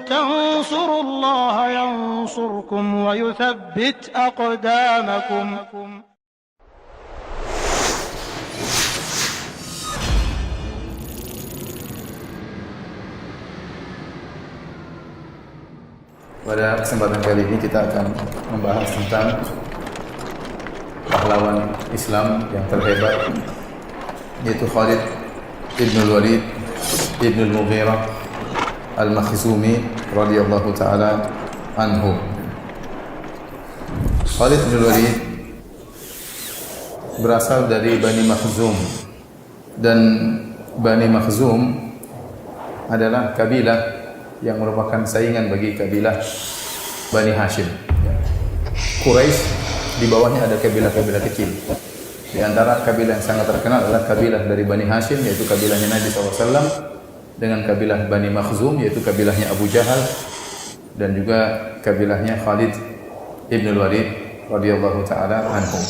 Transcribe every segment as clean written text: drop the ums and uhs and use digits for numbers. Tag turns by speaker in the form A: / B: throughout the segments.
A: تنصروا الله ينصركم ويثبت أقدامكم.
B: Pada kesempatan kali ini kita akan membahas tentang pahlawan Islam yang terhebat, yaitu Khalid ibn Walid ibn Mughirah al-Makhzumi radhiyallahu taala anhu. Khalid ibn Walid berasal dari Bani Makhzum, dan Bani Makhzum adalah kabilah yang merupakan saingan bagi kabilah Bani Hashim. Quraisy di bawahnya ada kabilah-kabilah kecil. Di antara kabilah yang sangat terkenal adalah kabilah dari Bani Hashim, yaitu kabilahnya Nabi SAW, dengan kabilah Bani Makhzum, yaitu kabilahnya Abu Jahal, dan juga kabilahnya Khalid ibn Walid radhiyallahu taala anhu.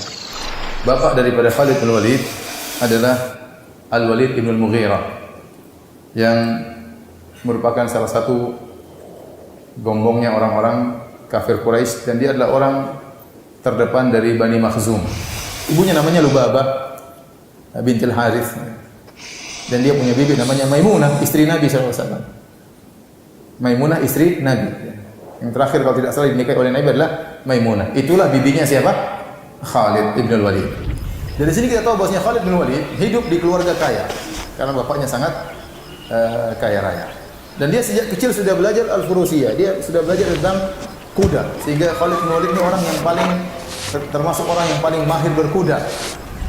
B: Bapak daripada Khalid ibn Walid adalah Al-Walid ibn Mughirah, yang merupakan salah satu gonggongnya orang-orang kafir Quraisy, dan dia adalah orang terdepan dari Bani Makhzum. Ibunya namanya Lubabah bintil Harith, dan dia punya bibi namanya Maimunah, istri Nabi SAW. Maimunah istri Nabi. Yang terakhir kalau tidak salah dinikahi oleh Nabi adalah Maimunah. Itulah bibinya siapa? Khalid ibn Walid. Dari sini kita tahu bahwasanya Khalid bin Walid hidup di keluarga kaya karena bapaknya sangat kaya raya. Dan dia sejak kecil sudah belajar al-furusiyah. Dia sudah belajar tentang kuda. Sehingga Khalid bin Walid ini orang yang paling, termasuk orang yang paling mahir berkuda.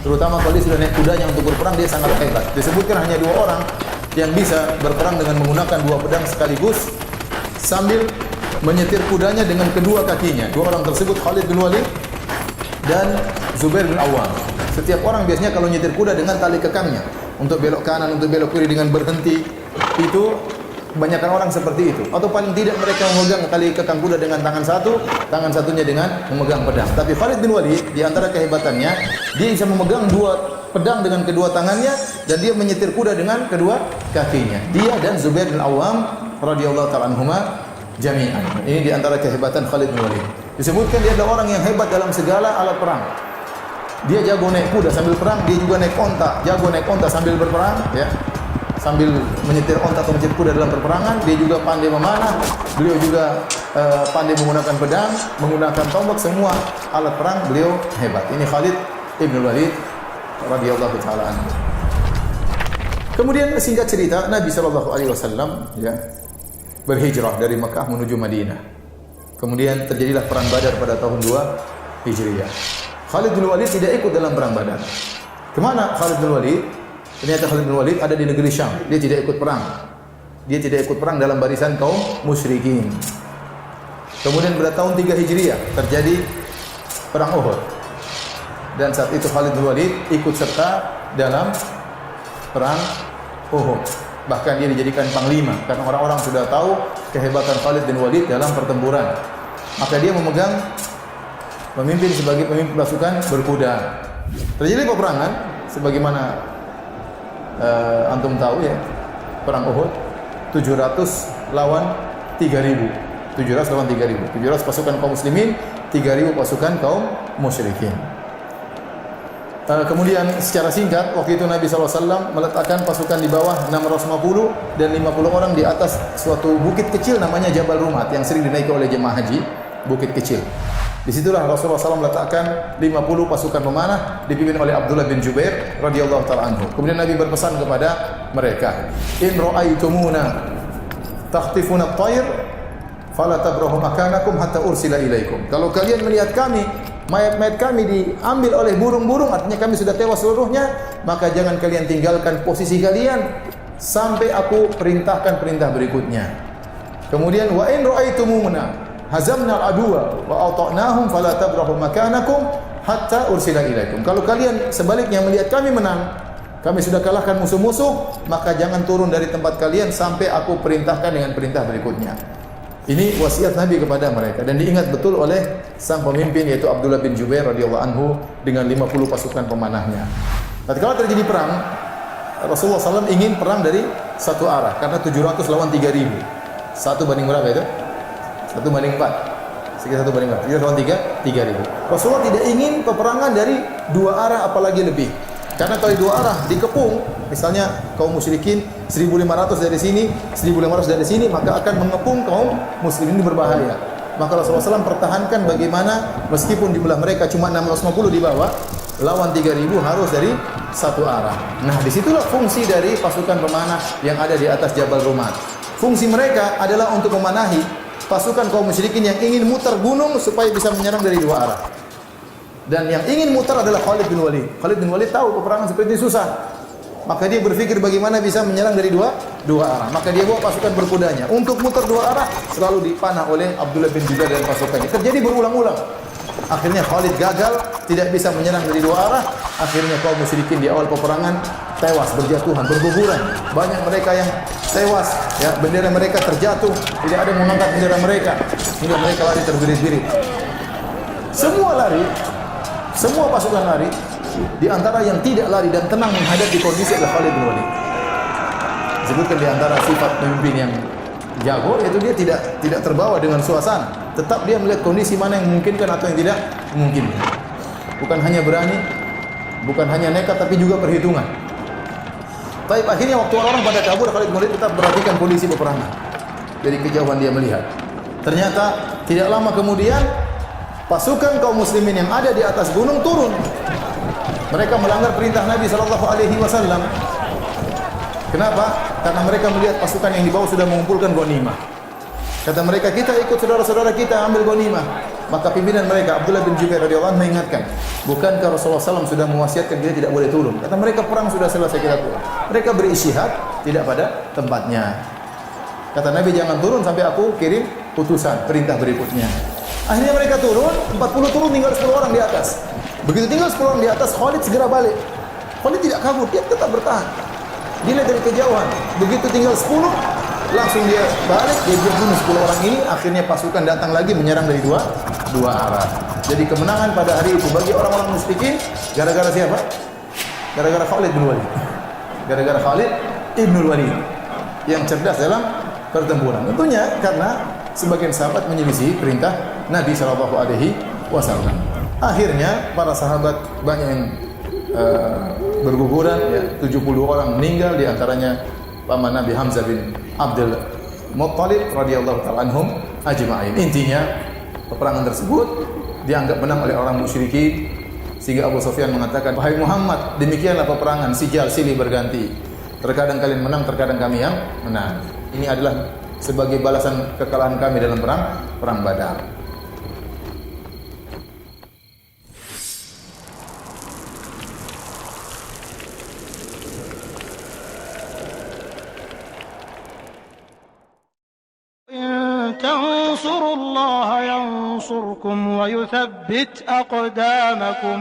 B: Terutama kalau dia sudah naik kudanya untuk berperang, dia sangat hebat. Disebutkan hanya 2 orang yang bisa berperang dengan menggunakan 2 pedang sekaligus sambil menyetir kudanya dengan kedua kakinya. 2 orang tersebut Khalid bin Walid dan Zubair bin Awam. Setiap orang biasanya kalau nyetir kuda dengan tali kekangnya, untuk belok kanan, untuk belok kiri dengan berhenti. Itu kebanyakan orang seperti itu. Atau paling tidak mereka memegang tali kekang kuda dengan tangan satu, tangan satunya dengan memegang pedang. Tapi Khalid bin Walid, di antara kehebatannya, dia bisa memegang 2 pedang dengan kedua tangannya, dan dia menyetir kuda dengan kedua kakinya. Dia dan Zubair bin Awam radhiyallahu ta'ala anhuma jami'an. Ini di antara kehebatan Khalid bin Walid. Disebutkan dia adalah orang yang hebat dalam segala alat perang. Dia jago naik kuda sambil perang, dia juga naik onta, jago naik onta sambil berperang, ya. Sambil menyetir onta atau menyetir kuda dalam perperangan. Dia juga pandai memanah. Beliau juga pandai menggunakan pedang, menggunakan tombak, semua alat perang beliau hebat. Ini Khalid ibn Walid radhiyallahu taala anhu. Kemudian singkat cerita, Nabi sallallahu alaihi wasallam ya berhijrah dari Mekah menuju Madinah. Kemudian terjadilah perang Badar pada tahun 2 Hijriah. Khalid bin Walid tidak ikut dalam perang Badar. Kemana Khalid bin Walid? Ternyata Khalid bin Walid ada di negeri Syam. Dia tidak ikut perang. Dia tidak ikut perang dalam barisan kaum musyrikin. Kemudian pada tahun 3 Hijriah terjadi perang Uhud. Dan saat itu Khalid bin Walid ikut serta dalam perang Uhud. Bahkan dia dijadikan panglima karena orang-orang sudah tahu kehebatan Khalid bin Walid dalam pertempuran. Maka dia memimpin sebagai pemimpin pasukan berkuda. Terjadi peperangan sebagaimana antum tahu ya, perang Uhud 700 lawan 3.000. 700 lawan 3.000. 700 pasukan kaum muslimin, 3.000 pasukan kaum musyrikin. Kemudian secara singkat waktu itu Nabi SAW meletakkan pasukan di bawah 650 dan 50 orang di atas suatu bukit kecil namanya Jabal Rumat yang sering dinaiki oleh jemaah haji, bukit kecil. Disitulah Rasulullah SAW meletakkan 50 pasukan pemanah dipimpin oleh Abdullah bin Jubair radhiyallahu ta'ala anhu. Kemudian Nabi berpesan kepada mereka, in ra'aitumuna takhtifuna at-tayr fala tabrahu makanakum hatta ursila ilaikum. Kalau kalian melihat kami, mayat-mayat kami diambil oleh burung-burung, artinya kami sudah tewas seluruhnya, maka jangan kalian tinggalkan posisi kalian sampai aku perintahkan perintah berikutnya. Kemudian wa in ra'aitumuna hazamna al-aduwa wa ata'nahum fala tabrahu makanakum hatta ursila ilaikum. Kalau kalian sebaliknya melihat kami menang, kami sudah kalahkan musuh-musuh, maka jangan turun dari tempat kalian sampai aku perintahkan dengan perintah berikutnya. Ini wasiat Nabi kepada mereka dan diingat betul oleh sang pemimpin yaitu Abdullah bin Jubair radhiyallahu anhu dengan 50 pasukan pemanahnya. Tatkala terjadi perang, Rasulullah SAW ingin perang dari satu arah karena 700 lawan 3000. 1 banding berapa itu? 1 banding 4. Sekitar 1 banding 4. Sekitar 3.000. Rasulullah tidak ingin peperangan dari 2 arah apalagi lebih. Karena kalau 2 arah dikepung, misalnya kaum musyrikin 1.500 dari sini, 1.500 dari sini, maka akan mengepung kaum muslimin, ini berbahaya. Maka Rasulullah SAW pertahankan bagaimana meskipun jumlah mereka cuma 650 di bawah, lawan 3.000 harus dari 1 arah. Nah, disitulah fungsi dari pasukan pemanah yang ada di atas Jabal Rumat. Fungsi mereka adalah untuk memanahi pasukan kaum musyrikin yang ingin muter gunung supaya bisa menyerang dari 2 arah. Dan yang ingin mutar adalah Khalid bin Walid. Khalid bin Walid tahu peperangan seperti ini susah. Maka dia berpikir bagaimana bisa menyerang dari dua arah. Maka dia bawa pasukan berkudanya. Untuk mutar 2 arah selalu dipanah oleh Abdullah bin Jubair dan pasukannya. Terjadi berulang-ulang. Akhirnya Khalid gagal, tidak bisa menyerang dari 2 arah. Akhirnya kaum musyrikin di awal peperangan tewas, berjatuhan, berguguran. Banyak mereka yang tewas, ya, bendera mereka terjatuh, tidak ada yang mengangkat bendera mereka. Hingga mereka lari terbirit-birit. Semua lari. Semua pasukan lari, di antara yang tidak lari dan tenang menghadapi kondisi adalah Khalid bin Walid. Disebutkan di antara sifat pemimpin yang jago, yaitu dia tidak terbawa dengan suasana. Tetap dia melihat kondisi mana yang memungkinkan atau yang tidak memungkinkan. Bukan hanya berani, bukan hanya nekat, tapi juga perhitungan. Baik, akhirnya waktu orang pada kabur, Khalid bin Walid tetap perhatikan kondisi peperangan. Dari kejauhan dia melihat. Ternyata tidak lama kemudian pasukan kaum muslimin yang ada di atas gunung turun. Mereka melanggar perintah Nabi SAW. Kenapa? Karena mereka melihat pasukan yang dibawa sudah mengumpulkan ghanimah. Kata mereka, kita ikut saudara-saudara kita ambil ghanimah. Maka pimpinan mereka, Abdullah bin Jubair radhiyallahu anhu, mengingatkan, bukankah Rasulullah SAW sudah mewasiatkan kita tidak boleh turun? Kata mereka, perang sudah selesai, kita turun. Mereka berisyihad tidak pada tempatnya. Kata Nabi, jangan turun sampai aku kirim putusan, perintah berikutnya. Akhirnya mereka turun, 40 turun, tinggal 10 orang di atas. Begitu tinggal 10 orang di atas, Khalid segera balik. Khalid tidak kabur, dia tetap bertahan. Dilihat dari kejauhan. Begitu tinggal 10, langsung dia balik, dia bunuh 10 orang ini. Akhirnya pasukan datang lagi menyerang dari dua arah. Jadi kemenangan pada hari itu bagi orang-orang musyrikin gara-gara siapa? Gara-gara Khalid bin Walid. Gara-gara Khalid bin Walid yang cerdas dalam pertempuran. Tentunya karena sebagian sahabat menyelisih perintah Nabi SAW. Akhirnya para sahabat banyak yang berguguran, ya, 70 orang meninggal, di antaranya paman Nabi Hamzah bin Abdul Muttalib radhiyallahu ta'ala anhum ajma'in. Intinya peperangan tersebut dianggap menang oleh orang musyrikin, sehingga Abu Sufyan mengatakan, wahai Muhammad, demikianlah peperangan, sijal silih berganti. Terkadang kalian menang, terkadang kami yang menang. Ini adalah sebagai balasan kekalahan kami dalam perang Badar.
A: تنصروا الله ينصركم ويثبت أقدامكم